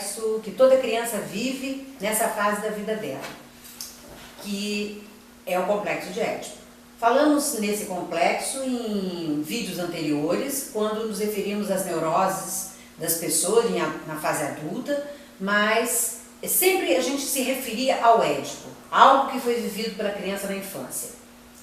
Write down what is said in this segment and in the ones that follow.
complexo que toda criança vive nessa fase da vida dela, que é o complexo de Édipo. Falamos nesse complexo em vídeos anteriores, quando nos referimos às neuroses das pessoas na fase adulta, mas sempre a gente se referia ao Édipo, algo que foi vivido pela criança na infância,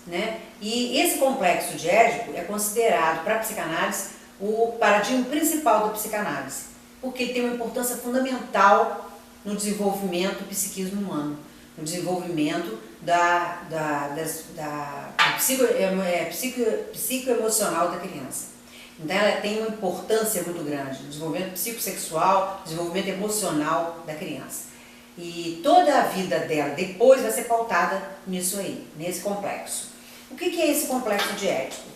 né? E esse complexo de Édipo é considerado para a psicanálise o paradigma principal da psicanálise, porque ele tem uma importância fundamental no desenvolvimento do psiquismo humano, no desenvolvimento psicoemocional da criança. Então ela tem uma importância muito grande no desenvolvimento psicossexual, desenvolvimento emocional da criança. E toda a vida dela depois vai ser pautada nisso aí, nesse complexo. O que é esse complexo de Édipo?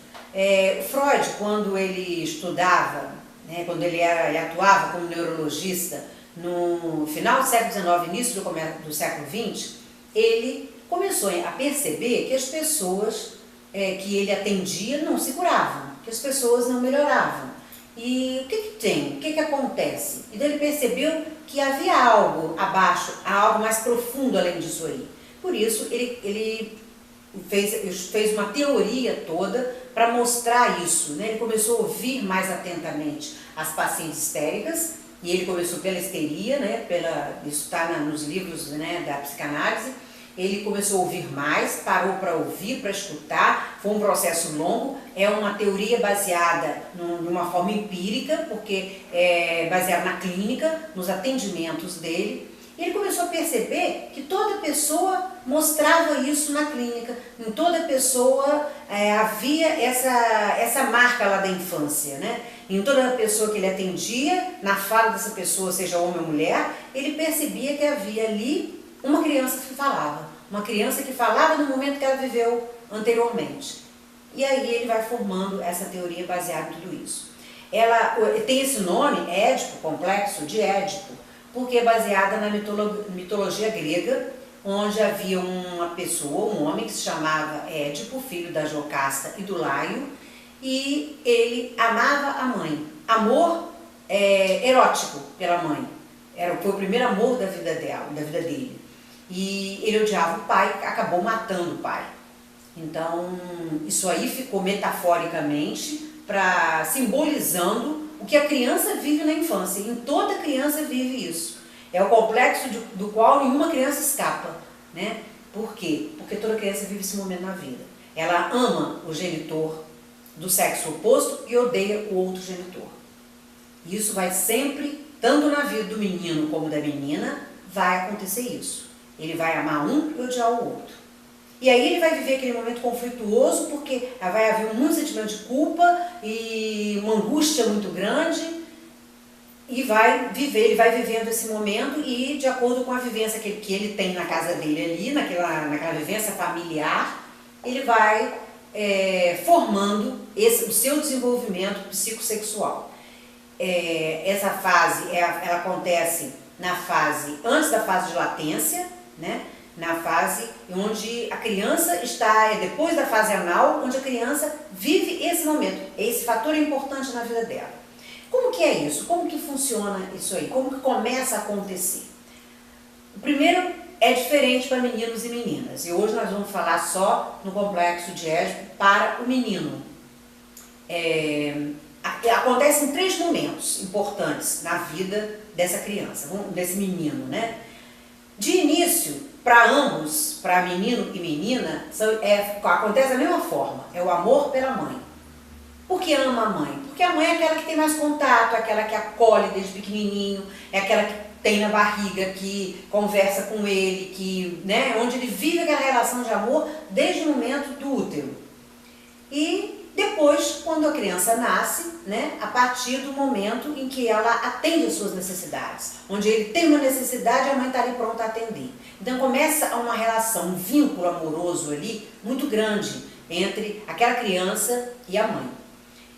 Freud, quando ele estudava, né, quando ele atuava como neurologista no final do século XIX, início do século XX, ele começou a perceber que as pessoas que ele atendia não se curavam, que as pessoas não melhoravam. E o que tem? O que acontece? E daí ele percebeu que havia algo abaixo, algo mais profundo além disso aí. Por isso ele fez uma teoria toda para mostrar isso, né? Ele começou a ouvir mais atentamente as pacientes histéricas, e ele começou pela histeria, né? Isso está nos livros, né, da psicanálise. Ele começou a ouvir mais, parou para ouvir, para escutar, foi um processo longo, é uma teoria baseada numa forma empírica, porque é baseada na clínica, nos atendimentos dele. E ele começou a perceber que toda pessoa mostrava isso na clínica, em toda pessoa havia essa marca lá da infância, né? Em toda pessoa que ele atendia, na fala dessa pessoa, seja homem ou mulher, ele percebia que havia ali uma criança que falava, uma criança que falava no momento que ela viveu anteriormente. E aí ele vai formando essa teoria baseada em tudo isso. Ela tem esse nome, Édipo, complexo de Édipo, porque é baseada na mitologia grega, onde havia uma pessoa, um homem que se chamava Édipo, filho da Jocasta e do Laio, e ele amava a mãe. Amor erótico pela mãe. Foi o primeiro amor da vida dele. E ele odiava o pai, acabou matando o pai. Então, isso aí ficou metaforicamente simbolizando o que a criança vive na infância. E toda criança vive isso. É o complexo do qual nenhuma criança escapa, né? Por quê? Porque toda criança vive esse momento na vida. Ela ama o genitor do sexo oposto e odeia o outro genitor. E isso vai sempre, tanto na vida do menino como da menina, vai acontecer isso. Ele vai amar um e odiar o outro. E aí ele vai viver aquele momento conflituoso, porque vai haver muito sentimento de culpa e uma angústia muito grande, e ele vai vivendo esse momento, e de acordo com a vivência que ele tem na casa dele ali, naquela vivência familiar, ele vai formando o seu desenvolvimento psicossexual. Essa fase ela acontece antes da fase de latência, né? Na fase onde a criança está, depois da fase anal, onde a criança vive esse momento. Esse fator é importante na vida dela. Como que é isso? Como que funciona isso aí? Como que começa a acontecer? O primeiro é diferente para meninos e meninas. E hoje nós vamos falar só no complexo de Édipo para o menino. Acontece em 3 momentos importantes na vida dessa criança, desse menino, né? De início, para ambos, para menino e menina, acontece da mesma forma, é o amor pela mãe. Por que ama a mãe? Porque a mãe é aquela que tem mais contato, é aquela que acolhe desde pequenininho, é aquela que tem na barriga, que conversa com ele, né, onde ele vive aquela relação de amor desde o momento do útero. E depois, quando a criança nasce, né, a partir do momento em que ela atende às suas necessidades, onde ele tem uma necessidade, a mãe está ali pronta a atender. Então começa uma relação, um vínculo amoroso ali muito grande entre aquela criança e a mãe.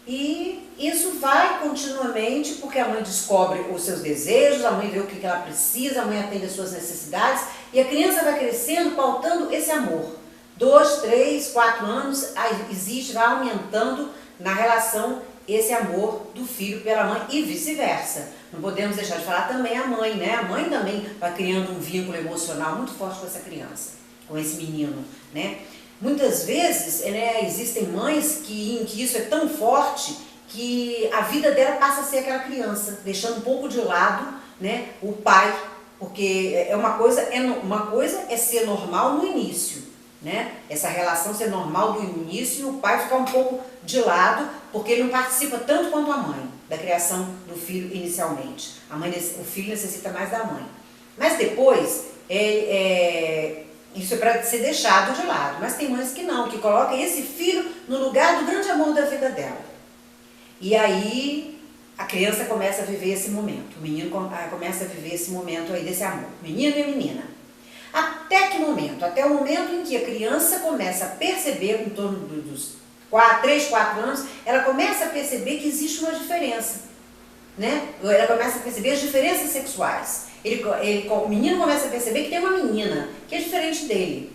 E isso vai continuamente, porque a mãe descobre os seus desejos, a mãe vê o que ela precisa, a mãe atende às suas necessidades, e a criança vai crescendo pautando esse amor. 2, 3, 4 anos, vai aumentando na relação esse amor do filho pela mãe e vice-versa. Não podemos deixar de falar também a mãe, né? A mãe também vai criando um vínculo emocional muito forte com essa criança, com esse menino, né? Muitas vezes, né, existem mães em que isso é tão forte que a vida dela passa a ser aquela criança, deixando um pouco de lado, né, o pai, porque uma coisa é ser normal no início, né? Essa relação ser normal do início e o pai ficar um pouco de lado, porque ele não participa tanto quanto a mãe da criação do filho inicialmente. O filho necessita mais da mãe. Mas depois, isso é para ser deixado de lado. Mas tem mães que não, que colocam esse filho no lugar do grande amor da vida dela. E aí a criança começa a viver esse momento, o menino começa a viver esse momento aí desse amor, menino e menina. Até que momento? Até o momento em que a criança começa a perceber, em torno dos 3, 4 anos, ela começa a perceber que existe uma diferença, né? Ela começa a perceber as diferenças sexuais. O menino começa a perceber que tem uma menina que é diferente dele.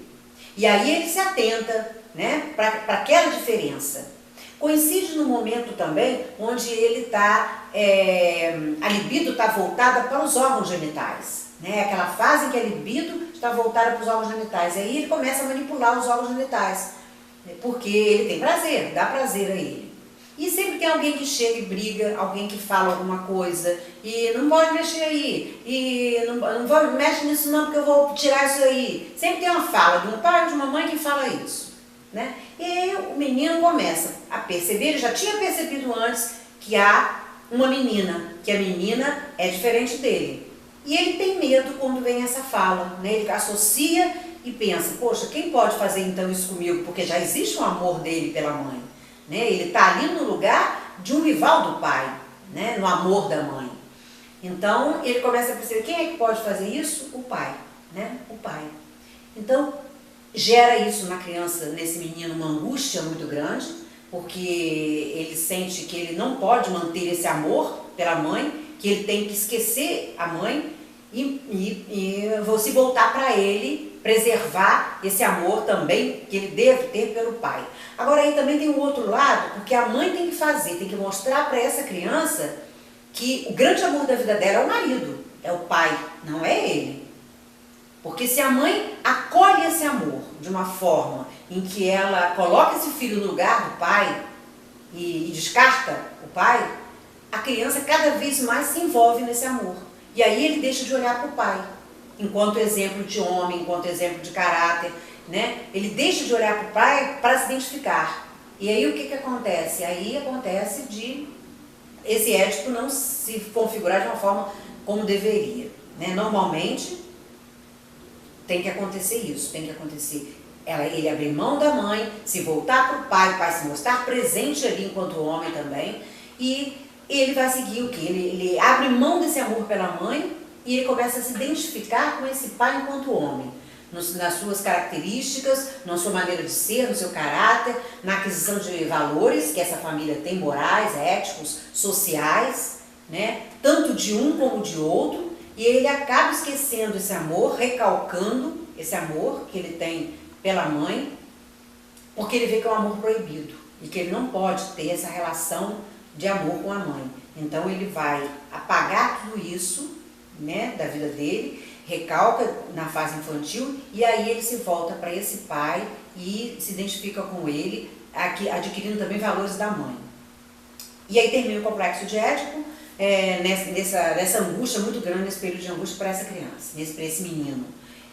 E aí ele se atenta, né, para aquela diferença. Coincide no momento também onde ele a libido está voltada para os órgãos genitais, né? Aquela fase em que a libido está voltada para os órgãos genitais. Aí ele começa a manipular os órgãos genitais, porque ele tem prazer, dá prazer a ele. E sempre tem alguém que chega e briga, alguém que fala alguma coisa, e não pode mexer aí, e não mexe nisso não, porque eu vou tirar isso aí. Sempre tem uma fala de um pai ou de uma mãe que fala isso, né? E aí o menino começa a perceber, ele já tinha percebido antes que há uma menina, que a menina é diferente dele. E ele tem medo quando vem essa fala, né? Ele associa e pensa, poxa, quem pode fazer então isso comigo? Porque já existe um amor dele pela mãe, né? Ele está ali no lugar de um rival do pai, né? No amor da mãe. Então ele começa a perceber, quem é que pode fazer isso? O pai, né? O pai. Então gera isso na criança, nesse menino, uma angústia muito grande, porque ele sente que ele não pode manter esse amor pela mãe, que ele tem que esquecer a mãe e se voltar para ele, preservar esse amor também que ele deve ter pelo pai. Agora aí também tem um outro lado, porque a mãe tem que fazer, tem que mostrar para essa criança que o grande amor da vida dela é o marido, é o pai, não é ele. Porque se a mãe acolhe esse amor de uma forma em que ela coloca esse filho no lugar do pai e descarta o pai, a criança cada vez mais se envolve nesse amor. E aí ele deixa de olhar para o pai, enquanto exemplo de homem, enquanto exemplo de caráter, né? Ele deixa de olhar para o pai para se identificar. E aí o que acontece? Aí acontece de esse Édipo não se configurar de uma forma como deveria, né? Normalmente tem que acontecer isso, tem que acontecer ele abrir mão da mãe, se voltar para o pai se mostrar presente ali enquanto homem também, e ele vai seguir o quê? Ele abre mão desse amor pela mãe e ele começa a se identificar com esse pai enquanto homem, nas suas características, na sua maneira de ser, no seu caráter, na aquisição de valores que essa família tem, morais, éticos, sociais, né? Tanto de um como de outro. E ele acaba esquecendo esse amor, recalcando esse amor que ele tem pela mãe, porque ele vê que é um amor proibido e que ele não pode ter essa relação de amor com a mãe. Então ele vai apagar tudo isso, né, da vida dele, recalca na fase infantil e aí ele se volta para esse pai e se identifica com ele, adquirindo também valores da mãe. E aí termina o complexo de Édipo, nessa angústia muito grande, nesse período de angústia para essa criança, para esse menino.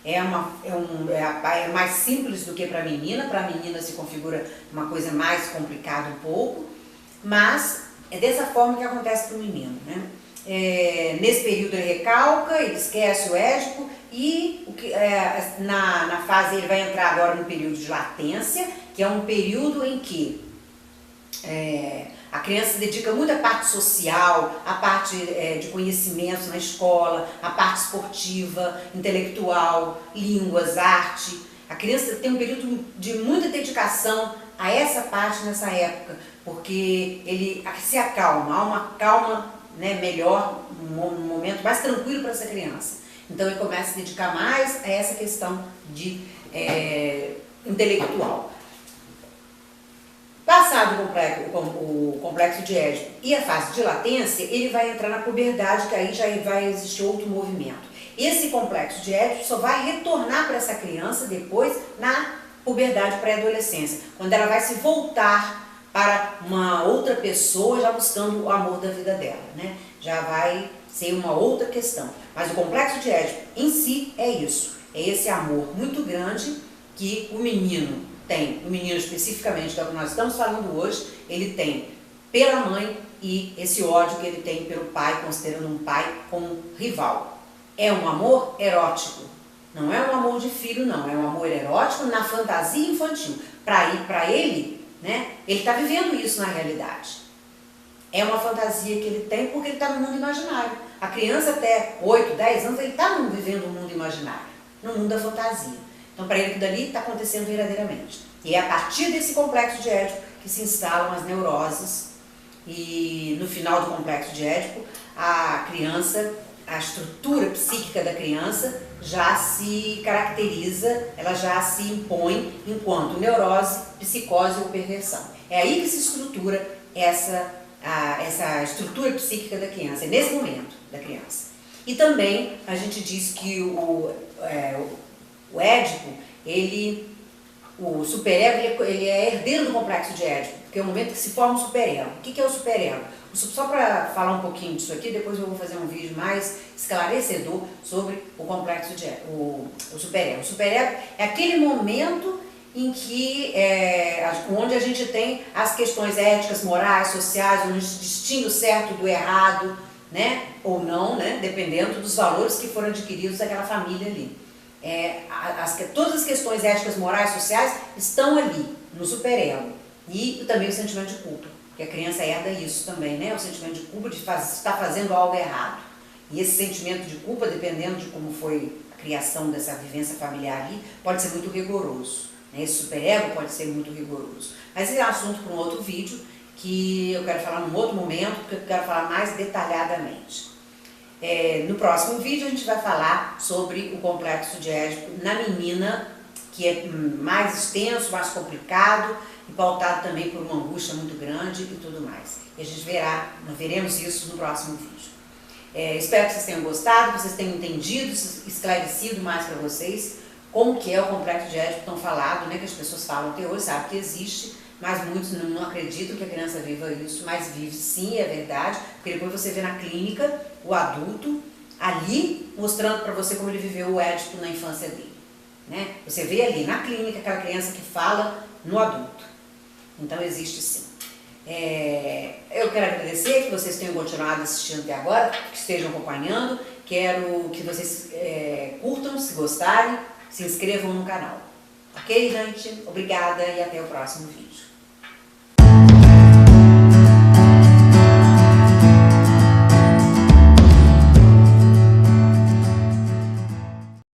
É mais simples do que para a menina se configura uma coisa mais complicada um pouco, mas é dessa forma que acontece para o menino, né? Nesse período ele recalca, ele esquece o Édipo e na fase ele vai entrar agora no período de latência, que é um período em que a criança se dedica muito à parte social, à parte de conhecimentos na escola, à parte esportiva, intelectual, línguas, arte. A criança tem um período de muita dedicação a essa parte nessa época, porque ele se acalma, há uma calma, né, melhor, um momento mais tranquilo para essa criança. Então ele começa a se dedicar mais a essa questão de intelectual. Passado o complexo de Édipo e a fase de latência, ele vai entrar na puberdade, que aí já vai existir outro movimento. Esse complexo de Édipo só vai retornar para essa criança depois na puberdade pré-adolescência, quando ela vai se voltar para uma outra pessoa já buscando o amor da vida dela, né? Já vai ser uma outra questão. Mas o complexo de Édipo em si é isso, é esse amor muito grande que o menino tem, o menino especificamente, que é o que nós estamos falando hoje, ele tem pela mãe e esse ódio que ele tem pelo pai, considerando um pai como rival. É um amor erótico, não é um amor de filho não, é um amor erótico na fantasia infantil. Para ele, né, ele está vivendo isso na realidade. É uma fantasia que ele tem porque ele está no mundo imaginário. A criança até 8, 10 anos, ele está vivendo um mundo imaginário, no mundo da fantasia. Então, para ele, aquilo dali está acontecendo verdadeiramente. E é a partir desse complexo de Édipo que se instalam as neuroses. E no final do complexo de Édipo, a criança, a estrutura psíquica da criança já se caracteriza, ela já se impõe enquanto neurose, psicose ou perversão. É aí que se estrutura essa estrutura psíquica da criança, é nesse momento da criança. E também a gente diz que o Édipo, o superego, ele é herdeiro do complexo de Édipo, porque é o momento que se forma o superego. O que é o superego? Só para falar um pouquinho disso aqui, depois eu vou fazer um vídeo mais esclarecedor sobre o complexo de Édipo, o superego. O superego é aquele momento em que, onde a gente tem as questões éticas, morais, sociais, onde a gente distingue o certo do errado, né, ou não, né, dependendo dos valores que foram adquiridos daquela família ali. Todas as questões éticas, morais, sociais estão ali, no superego. E também o sentimento de culpa, que a criança herda isso também, né, o sentimento de culpa de estar fazendo algo errado. E esse sentimento de culpa, dependendo de como foi a criação dessa vivência familiar ali, pode ser muito rigoroso. Esse superego pode ser muito rigoroso. Mas esse é assunto para um outro vídeo, que eu quero falar num outro momento, porque eu quero falar mais detalhadamente. No próximo vídeo a gente vai falar sobre o complexo de Édipo na menina, que é mais extenso, mais complicado e pautado também por uma angústia muito grande e tudo mais. E a gente veremos isso no próximo vídeo. Espero que vocês tenham gostado, que vocês tenham entendido, esclarecido mais para vocês como que é o complexo de Édipo tão falado, né, que as pessoas falam até hoje, sabe que existe, mas muitos não acreditam que a criança viva isso, mas vive sim, é verdade, porque depois você vê na clínica o adulto ali mostrando para você como ele viveu o Édipo na infância dele, né? Você vê ali na clínica aquela criança que fala no adulto. Então existe sim. Eu quero agradecer que vocês tenham continuado assistindo até agora, que estejam acompanhando, quero que vocês curtam, se gostarem, se inscrevam no canal. Ok, gente? Obrigada e até o próximo vídeo.